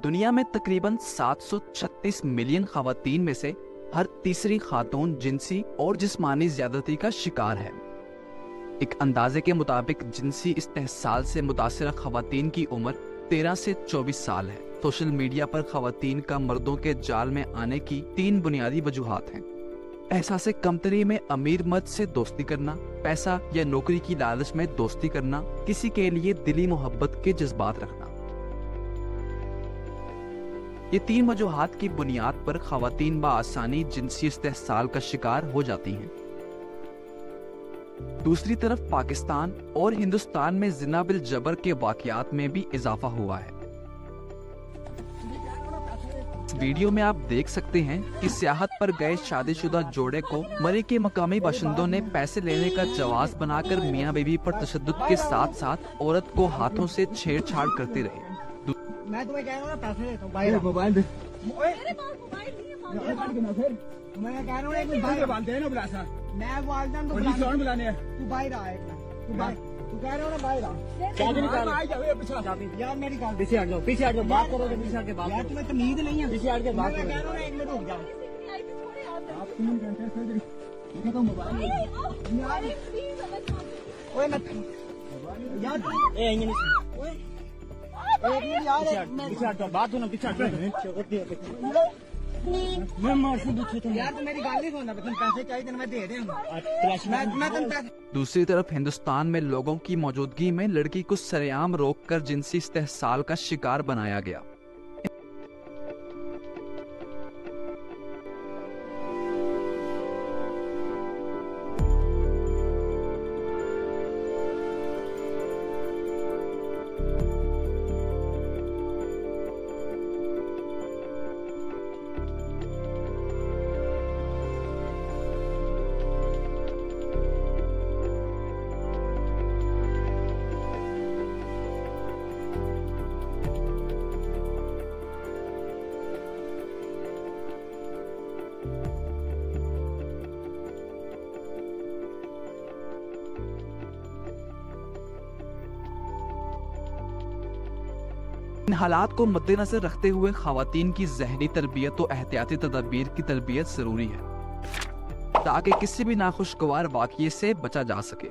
दुनिया में तकरीबन 736 मिलियन खवातीन में से हर तीसरी खातून जिनसी और जिस्मानी ज्यादती का शिकार है। एक अंदाजे के मुताबिक जिनसी इस्तेहसाल से मुतासिरा खवातीन की उम्र 13 से 24 साल है। सोशल मीडिया पर खवातीन का मर्दों के जाल में आने की 3 बुनियादी वजूहात हैं। एहसास कमतरी में अमीर मर्द से दोस्ती करना, पैसा या नौकरी की लालच में दोस्ती करना, किसी के लिए दिली मोहब्बत के जज्बात रखना। ये 3 वजूहात की बुनियाद पर खवातीन बआसानी जिनसी इस्तेहसाल का शिकार हो जाती हैं। दूसरी तरफ पाकिस्तान और हिंदुस्तान में जिना बिल जबर के वाकयात में भी इजाफा हुआ है। वीडियो में आप देख सकते हैं कि सियाहत पर गए शादीशुदा जोड़े को मरे के मकामी बाशिंदों ने पैसे लेने का जवाब बनाकर मियां बीवी पर तशद्दुद के साथ साथ औरत को हाथों से छेड़छाड़ करते रहे। मैं तुम्हें कह रहा हूँ ना, पैसे देता हूँ, मोबाइल दे। मेरे पास मोबाइल नहीं है। मैं कह रहा हूँ एक मिनट बालते हैं ना बुला सा। मैं वालदा तो बुलाने हैं। तू बाहर आ एक मिनट। तू कह रहा हूँ ना बाहर आ। चाबी निकाल। यार मेरी बात पीछे हट जाओ, पीछे हट जाओ, बात करो, पीछे हट के बात। यार तुम्हें तमीज नहीं है, पीछे हट के बात करो। मैं कह रहा हूँ एक मिनट रुक जाओ। आप 3 घंटे से इधर देखो मोबाइल। यार ओए मत यार ए इंग्लिश ओए बात हो ना, पीछे मैं मार से पूछे तो यार, तो मेरी गाल नहीं सुनना। तुम पैसे चाहिए मैं दे दूंगा। दूसरी तरफ हिंदुस्तान में लोगों की मौजूदगी में लड़की को सरेआम रोककर जिनसी इस्तेहसाल का शिकार बनाया गया। इन हालात को मद्देनजर रखते हुए खवातीन की ज़हनी तरबियत और एहतियाती तदबीर की तरबियत जरूरी है ताकि किसी भी नाखुशगवार वाक़ये से बचा जा सके।